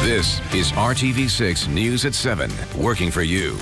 This is RTV6 News at 7, working for you.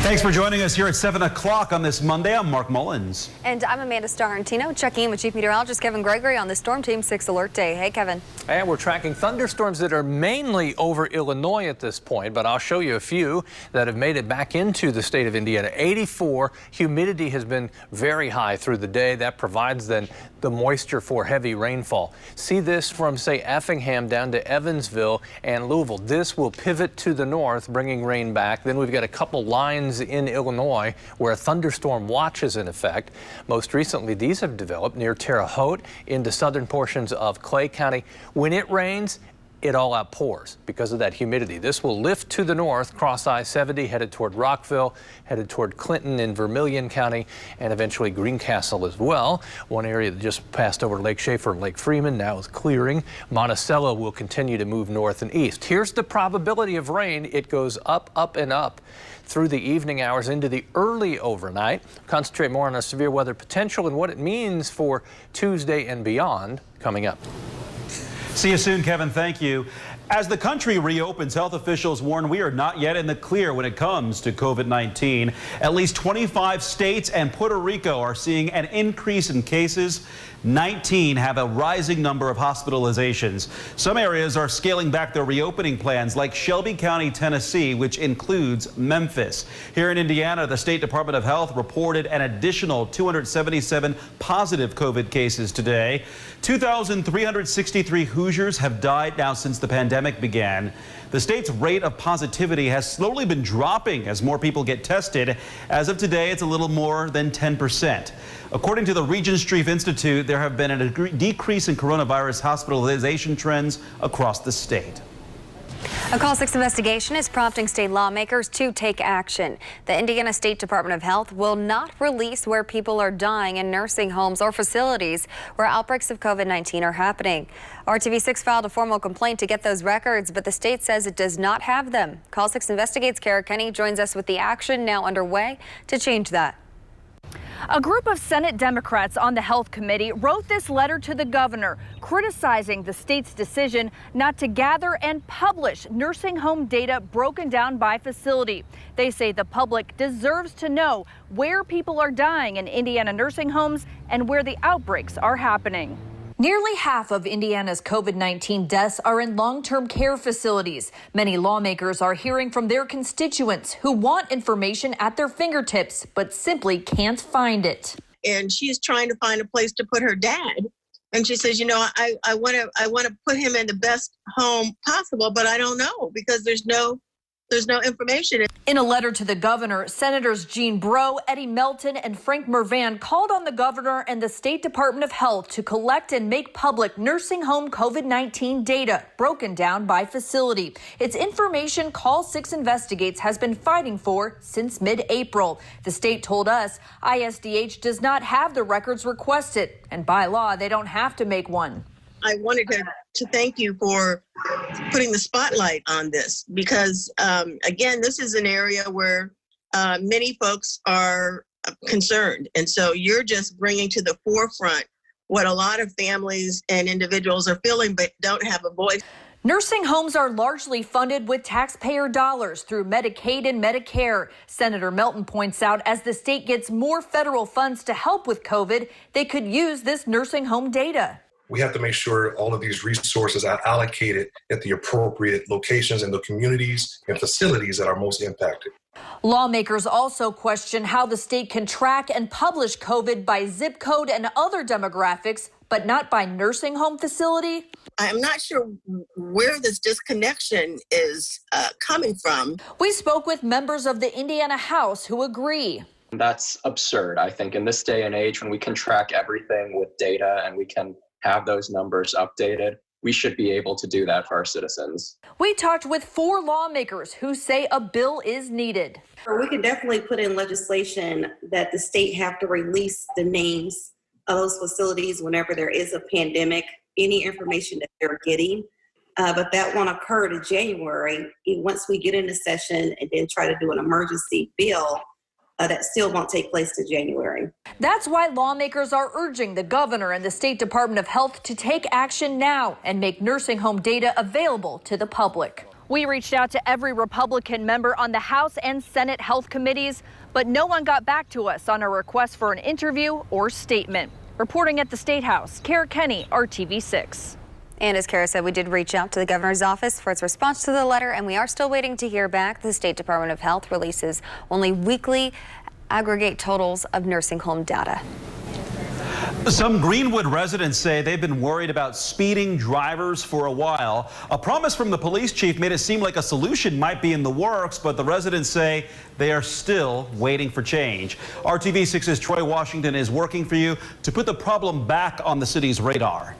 Thanks for joining us here at 7 o'clock on this Monday. I'm Mark Mullins. And I'm Amanda Starrentino, checking in with Chief Meteorologist Kevin Gregory on the Storm Team 6 Alert Day. Hey, Kevin. And we're tracking thunderstorms that are mainly over Illinois at this point, but I'll show you a few that have made it back into the state of Indiana. 84, humidity has been very high through the day. That provides then the moisture for heavy rainfall. See this from, say, Effingham down to Evansville and Louisville. This will pivot to the north, bringing rain back. Then we've got a couple lines in Illinois where a thunderstorm watch is in effect. Most recently, these have developed near Terre Haute into southern portions of Clay County. When it rains, it all outpours because of that humidity. This will lift to the north, cross I-70, headed toward Rockville, headed toward Clinton in Vermilion County, and eventually Greencastle as well. One area that just passed over Lake Schaefer and Lake Freeman now is clearing. Monticello will continue to move north and east. Here's the probability of rain. It goes up, up, and up through the evening hours into the early overnight. Concentrate more on our severe weather potential and what it means for Tuesday and beyond coming up. See you soon, Kevin. Thank you. As the country reopens, health officials warn we are not yet in the clear when it comes to COVID-19. At least 25 states and Puerto Rico are seeing an increase in cases. 19 have a rising number of hospitalizations. Some areas are scaling back their reopening plans, like Shelby County, Tennessee, which includes Memphis. Here in Indiana, the State Department of Health reported an additional 277 positive COVID cases today. 2,363 Hoosiers have died now since the pandemic began. The state's rate of positivity has slowly been dropping as more people get tested. As of today, it's a little more than 10%. According to the Regent Street Institute, there have been a decrease in coronavirus hospitalization trends across the state. A Call 6 investigation is prompting state lawmakers to take action. The Indiana State Department of Health will not release where people are dying in nursing homes or facilities where outbreaks of COVID-19 are happening. RTV6 filed a formal complaint to get those records, but the state says it does not have them. Call 6 Investigates' Kara Kenny joins us with the action now underway to change that. A group of Senate Democrats on the Health Committee wrote this letter to the governor criticizing the state's decision not to gather and publish nursing home data broken down by facility. They say the public deserves to know where people are dying in Indiana nursing homes and where the outbreaks are happening. Nearly half of Indiana's COVID-19 deaths are in long-term care facilities. Many lawmakers are hearing from their constituents who want information at their fingertips, but simply can't find it. And she's trying to find a place to put her dad. And she says, you know, I want to put him in the best home possible, but I don't know because there's no information. In a letter to the governor, Senators Jean Breaux, Eddie Melton, and Frank Mervan called on the governor and the State Department of Health to collect and make public nursing home COVID-19 data broken down by facility. It's information Call 6 Investigates has been fighting for since mid-April. The state told us ISDH does not have the records requested, and by law, they don't have to make one. I wanted to thank you for putting the spotlight on this because, again, this is an area where many folks are concerned. And so you're just bringing to the forefront what a lot of families and individuals are feeling but don't have a voice. Nursing homes are largely funded with taxpayer dollars through Medicaid and Medicare. Senator Melton points out as the state gets more federal funds to help with COVID, they could use this nursing home data. We have to make sure all of these resources are allocated at the appropriate locations in the communities and facilities that are most impacted. Lawmakers also question how the state can track and publish COVID by zip code and other demographics, but not by nursing home facility. I'm not sure where this disconnection is coming from. We spoke with members of the Indiana House who agree. That's absurd, I think, in this day and age when we can track everything with data and we can have those numbers updated. We should be able to do that for our citizens. We talked with 4 lawmakers who say a bill is needed. We could definitely put in legislation that the state have to release the names of those facilities whenever there is a pandemic, any information that they're getting. But that won't occur to January. Once we get into session and then try to do an emergency bill, that still won't take place to January. That's why lawmakers are urging the governor and the State Department of Health to take action now and make nursing home data available to the public. We reached out to every Republican member on the House and Senate health committees, but no one got back to us on a request for an interview or statement. Reporting at the State House, Kara Kenny, RTV6. And as Kara said, we did reach out to the governor's office for its response to the letter, and we are still waiting to hear back. The State Department of Health releases only weekly aggregate totals of nursing home data. Some Greenwood residents say they've been worried about speeding drivers for a while. A promise from the police chief made it seem like a solution might be in the works, but the residents say they are still waiting for change. RTV6's Troy Washington is working for you to put the problem back on the city's radar.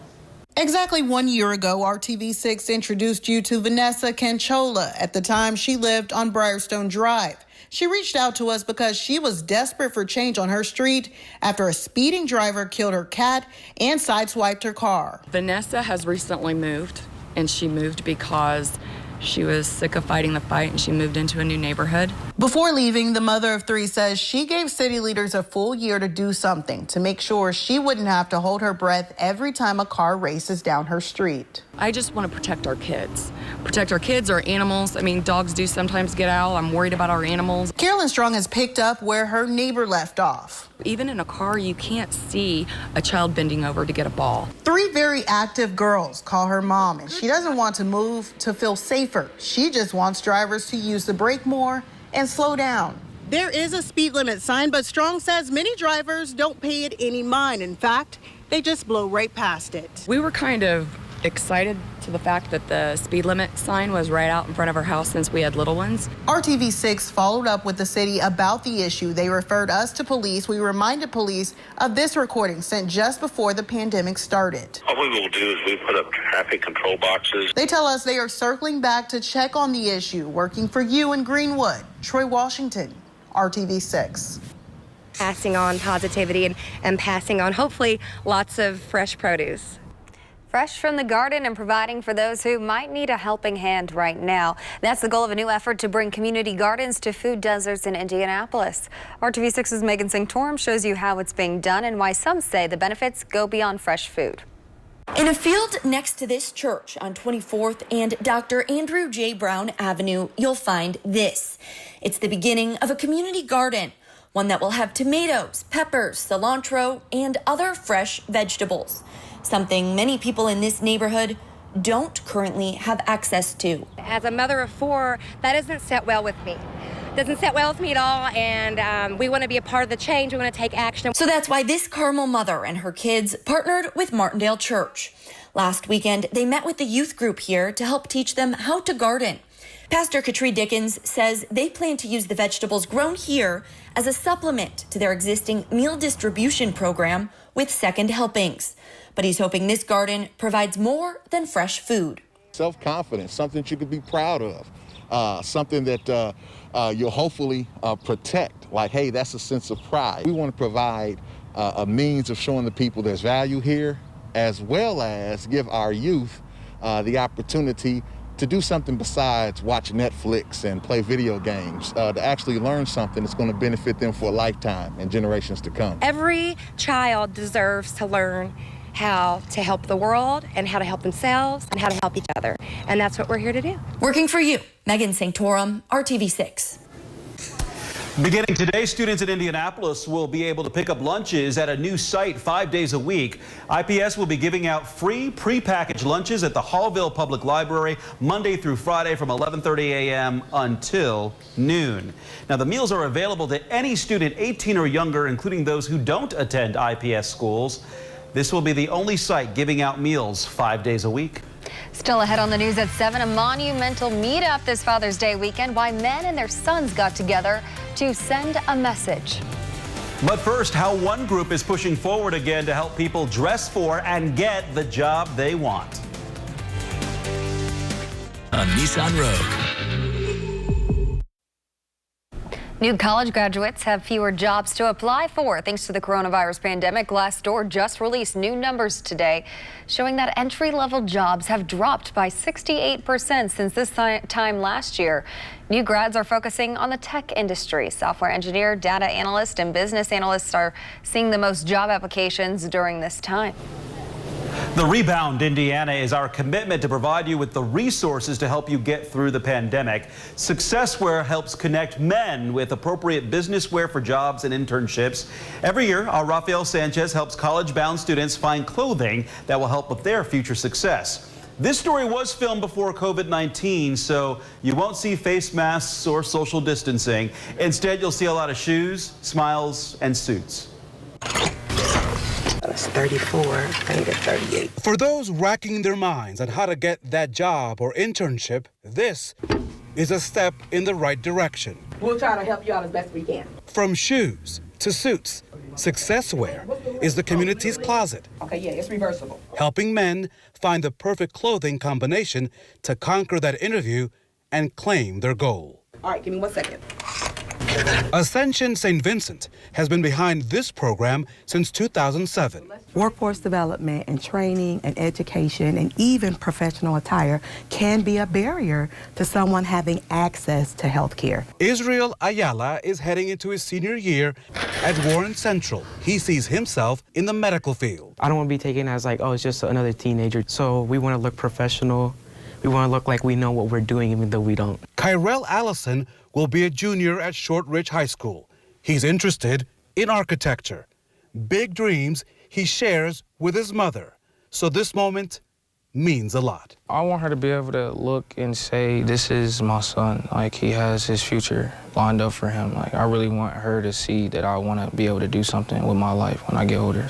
Exactly 1 year ago, RTV6 introduced you to Vanessa Canchola. At the time, she lived on Briarstone Drive. She reached out to us because she was desperate for change on her street after a speeding driver killed her cat and sideswiped her car. Vanessa has recently moved, and she moved because she was sick of fighting the fight, and she moved into a new neighborhood. Before leaving, the mother of three says she gave city leaders a full year to do something to make sure she wouldn't have to hold her breath every time a car races down her street. I just want to protect our kids, our animals. I mean, dogs do sometimes get out. I'm worried about our animals. Carolyn Strong has picked up where her neighbor left off. Even in a car, you can't see a child bending over to get a ball. Three very active girls call her mom, and she doesn't want to move to feel safer. She just wants drivers to use the brake more and slow down. There is a speed limit sign, but Strong says many drivers don't pay it any mind. In fact, they just blow right past it. We were kind of excited to the fact that the speed limit sign was right out in front of our house since we had little ones. RTV6 followed up with the city about the issue. They referred us to police. We reminded police of this recording sent just before the pandemic started. What we will do is we put up traffic control boxes. They tell us they are circling back to check on the issue, working for you in Greenwood. Troy Washington, RTV6. Passing on positivity and passing on hopefully lots of fresh produce. Fresh from the garden and providing for those who might need a helping hand right now. That's the goal of a new effort to bring community gardens to food deserts in Indianapolis. RTV6's Megan Santorum shows you how it's being done and why some say the benefits go beyond fresh food. In a field next to this church on 24th and Dr. Andrew J. Brown Avenue, you'll find this. It's the beginning of a community garden, one that will have tomatoes, peppers, cilantro, and other fresh vegetables. Something many people in this neighborhood don't currently have access to. As a mother of four, that doesn't sit well with me. Doesn't sit well with me at all, and we want to be a part of the change. We want to take action. So that's why this Carmel mother and her kids partnered with Martindale Church. Last weekend, they met with the youth group here to help teach them how to garden. Pastor Katrie Dickens says they plan to use the vegetables grown here as a supplement to their existing meal distribution program with second helpings. But he's hoping this garden provides more than fresh food. Self-confidence, something you could be proud of, something that you'll hopefully protect. Like, hey, that's a sense of pride. We want to provide a means of showing the people there's value here, as well as give our youth the opportunity to do something besides watch Netflix and play video games, to actually learn something that's going to benefit them for a lifetime and generations to come. Every child deserves to learn how to help the world and how to help themselves and how to help each other. And that's what we're here to do. Working for you, Megan Santorum, RTV6. Beginning today, students in Indianapolis will be able to pick up lunches at a new site 5 days a week. IPS will be giving out free prepackaged lunches at the Hallville Public Library Monday through Friday from 11:30 a.m. until noon. Now, the meals are available to any student 18 or younger, including those who don't attend IPS schools. This will be the only site giving out meals 5 days a week. Still ahead on the news at 7, a monumental meetup this Father's Day weekend. Why men and their sons got together to send a message. But first, how one group is pushing forward again to help people dress for and get the job they want. On Nissan Rogue. New college graduates have fewer jobs to apply for thanks to the coronavirus pandemic. Glassdoor just released new numbers today showing that entry-level jobs have dropped by 68% since this time last year. New grads are focusing on the tech industry. Software engineer, data analyst, and business analysts are seeing the most job applications during this time. The Rebound Indiana is our commitment to provide you with the resources to help you get through the pandemic. Successwear helps connect men with appropriate business wear for jobs and internships. Every year, our Rafael Sanchez helps college-bound students find clothing that will help with their future success. This story was filmed before COVID-19, so you won't see face masks or social distancing. Instead, you'll see a lot of shoes, smiles, and suits. That's 34, I need a 38. For those racking their minds on how to get that job or internship, this is a step in the right direction. We'll try to help you out as best we can. From shoes to suits, Successwear is the community's closet. Okay, yeah, it's reversible. Helping men find the perfect clothing combination to conquer that interview and claim their goal. All right, give me 1 second. Ascension St. Vincent has been behind this program since 2007. Workforce development and training and education and even professional attire can be a barrier to someone having access to health care. Israel Ayala is heading into his senior year at Warren Central. He sees himself in the medical field. I don't want to be taken as like, oh, it's just another teenager. So we want to look professional. We want to look like we know what we're doing, even though we don't. Kyrell Allison will be a junior at Shortridge High School. He's interested in architecture. Big dreams he shares with his mother. So this moment means a lot. I want her to be able to look and say, this is my son. Like, he has his future lined up for him. Like, I really want her to see that I want to be able to do something with my life when I get older.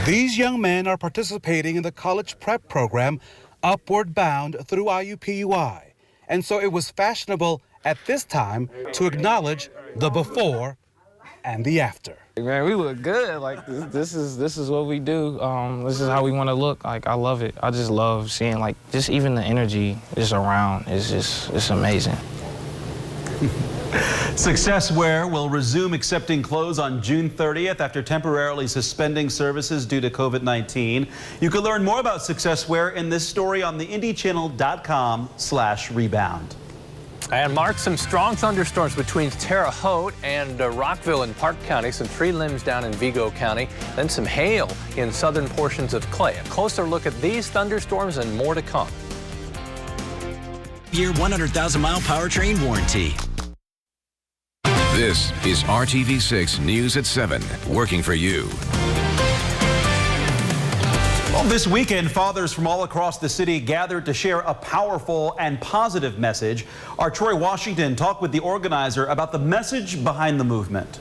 These young men are participating in the college prep program Upward Bound through IUPUI. And so it was fashionable at this time to acknowledge the before and the after. Man, we look good. Like, this is what we do. This is how we want to look. Like, I love it. I just love seeing, like, just even the energy just around is it's amazing. Successwear will resume accepting clothes on June 30th after temporarily suspending services due to COVID-19. You can learn more about Successwear in this story on the IndyChannel.com/rebound. And Mark, some strong thunderstorms between Terre Haute and Rockville in Park County, some tree limbs down in Vigo County, then some hail in southern portions of Clay. A closer look at these thunderstorms and more to come. Year 100,000-mile powertrain warranty. This is RTV6 News at 7, working for you. Well, this weekend, fathers from all across the city gathered to share a powerful and positive message. Our Troy Washington talked with the organizer about the message behind the movement.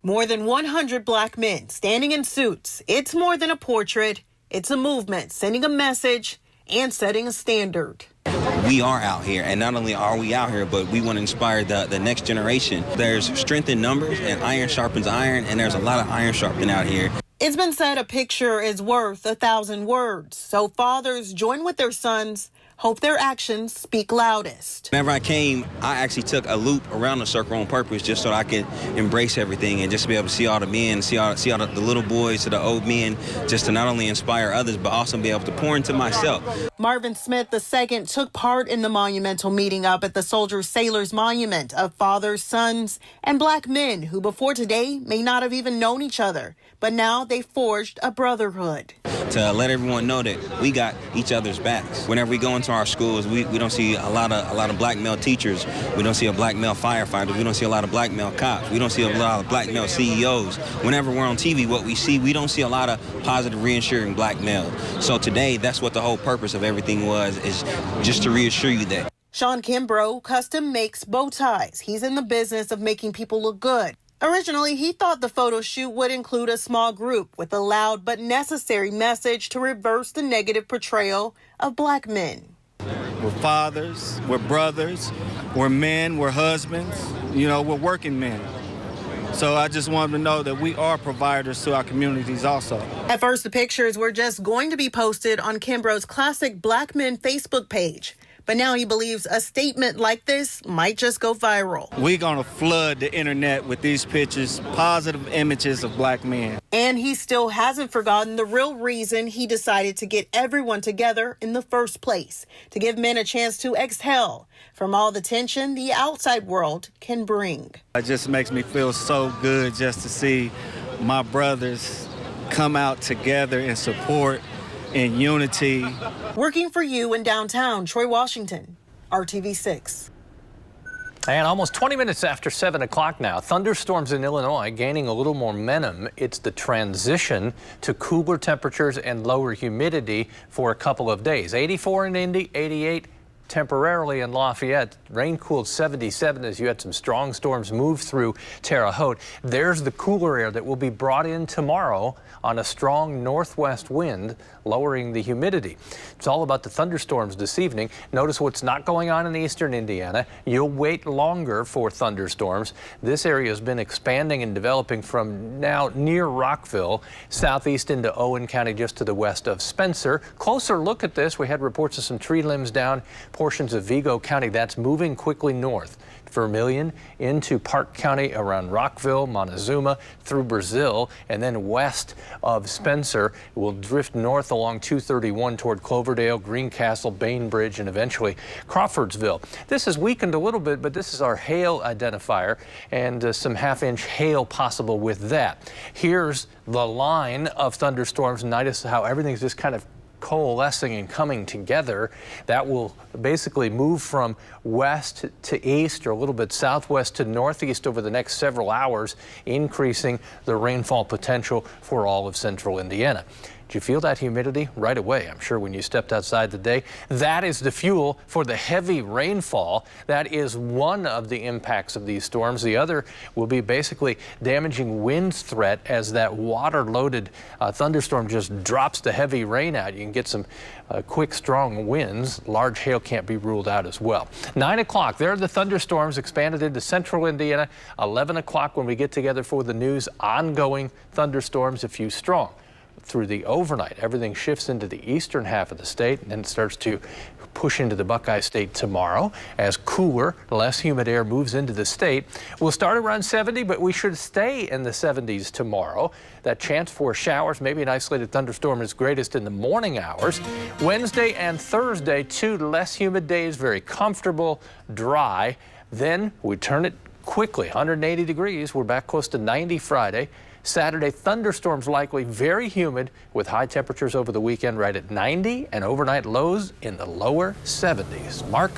More than 100 black men standing in suits. It's more than a portrait. It's a movement sending a message and setting a standard. We are out here, and not only are we out here, but we want to inspire the next generation. There's strength in numbers, and iron sharpens iron, and there's a lot of iron sharpening out here. It's been said a picture is worth 1,000 words. So fathers join with their sons, hope their actions speak loudest. Whenever I came, I actually took a loop around the circle on purpose just so I could embrace everything and just be able to see all the men, see all the little boys to the old men, just to not only inspire others, but also be able to pour into myself. Marvin Smith II took part in the monumental meeting up at the Soldiers Sailors Monument of fathers, sons, and black men who before today may not have even known each other, but now they forged a brotherhood. To let everyone know that we got each other's backs. Whenever we go into our schools, we don't see a lot of black male teachers. We don't see a black male firefighters. We don't see a lot of black male cops. We don't see a lot of black male CEOs. Whenever we're on TV, what we see, we don't see a lot of positive, reassuring black males. So today, that's what the whole purpose of everything was, is just to reassure you that. Sean Kimbrough custom makes bow ties. He's in the business of making people look good. Originally, he thought the photo shoot would include a small group with a loud but necessary message to reverse the negative portrayal of black men. We're fathers, we're brothers, we're men, we're husbands, we're working men. So I just want them to know that we are providers to our communities also. At first, the pictures were just going to be posted on Kimbrough's classic Black Men Facebook page. But now he believes a statement like this might just go viral. We're going to flood the internet with these pictures, positive images of black men. And he still hasn't forgotten the real reason he decided to get everyone together in the first place, to give men a chance to exhale from all the tension the outside world can bring. It just makes me feel so good just to see my brothers come out together in support, in unity. Working for you in downtown Troy, Washington, RTV6. And almost 20 minutes after 7 o'clock now, thunderstorms in Illinois gaining a little more momentum. It's the transition to cooler temperatures and lower humidity for a couple of days. 84 in Indy, 88 temporarily in Lafayette. Rain cooled 77 as you had some strong storms move through Terre Haute. There's the cooler air that will be brought in tomorrow on a strong northwest wind, lowering the humidity. It's all about the thunderstorms this evening. Notice what's not going on in eastern Indiana. You'll wait longer for thunderstorms. This area has been expanding and developing from now near Rockville, southeast into Owen County, just to the west of Spencer. Closer look at this. We had reports of some tree limbs down portions of Vigo County. That's moving quickly north. Vermilion into Park County around Rockville, Montezuma, through Brazil, and then west of Spencer. It will drift north along 231 toward Cloverdale, Greencastle, Bainbridge, and eventually Crawfordsville. This has weakened a little bit, but this is our hail identifier, and some half-inch hail possible with that. Here's the line of thunderstorms. Notice how everything's just kind of coalescing and coming together. That will basically move from west to east or a little bit southwest to northeast over the next several hours, increasing the rainfall potential for all of central Indiana. Did you feel that humidity right away? I'm sure when you stepped outside today. That is the fuel for the heavy rainfall. That is one of the impacts of these storms. The other will be basically damaging wind threat as that water-loaded thunderstorm just drops the heavy rain out. You can get some quick, strong winds. Large hail can't be ruled out as well. 9 o'clock, there are the thunderstorms expanded into central Indiana. 11 o'clock when we get together for the news, ongoing thunderstorms, a few strong. Through the overnight, everything shifts into the eastern half of the state, and then it starts to push into the Buckeye State tomorrow as cooler, less humid air moves into the state. We'll start around 70, but we should stay in the 70s tomorrow. That chance for showers, maybe an isolated thunderstorm, is greatest in the morning hours. Wednesday and Thursday, 2 less humid days, very comfortable, dry. Then we turn it quickly, 180 degrees. We're back close to 90 Friday. Saturday, thunderstorms likely, very humid with high temperatures over the weekend right at 90 and overnight lows in the lower 70s. Mark?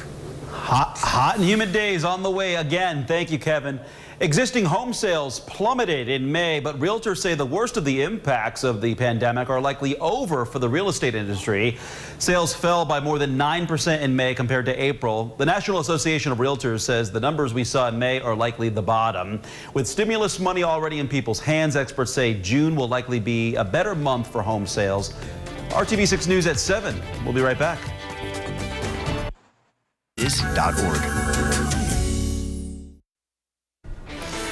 Hot and humid days on the way again. Thank you, Kevin. Existing home sales plummeted in May, but realtors say the worst of the impacts of the pandemic are likely over for the real estate industry. Sales fell by more than 9% in May compared to April. The National Association of Realtors says the numbers we saw in May are likely the bottom. With stimulus money already in people's hands, experts say June will likely be a better month for home sales. RTV6 News at 7. We'll be right back.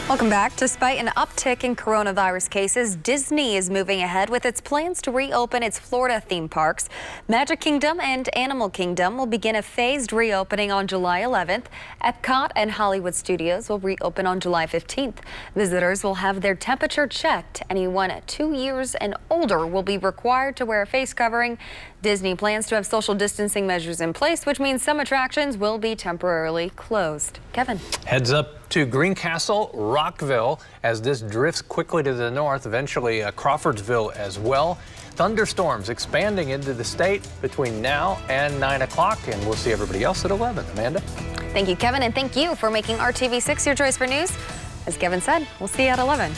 Welcome back. Despite an uptick in coronavirus cases, Disney is moving ahead with its plans to reopen its Florida theme parks. Magic Kingdom and Animal Kingdom will begin a phased reopening on July 11th. Epcot and Hollywood Studios will reopen on July 15th. Visitors will have their temperature checked. Anyone 2 years and older will be required to wear a face covering. Disney plans to have social distancing measures in place, which means some attractions will be temporarily closed. Kevin. Heads up to Greencastle, Rockville, as this drifts quickly to the north, eventually Crawfordsville as well. Thunderstorms expanding into the state between now and 9 o'clock, and we'll see everybody else at 11. Amanda? Thank you, Kevin, and thank you for making RTV6 your choice for news. As Kevin said, we'll see you at 11.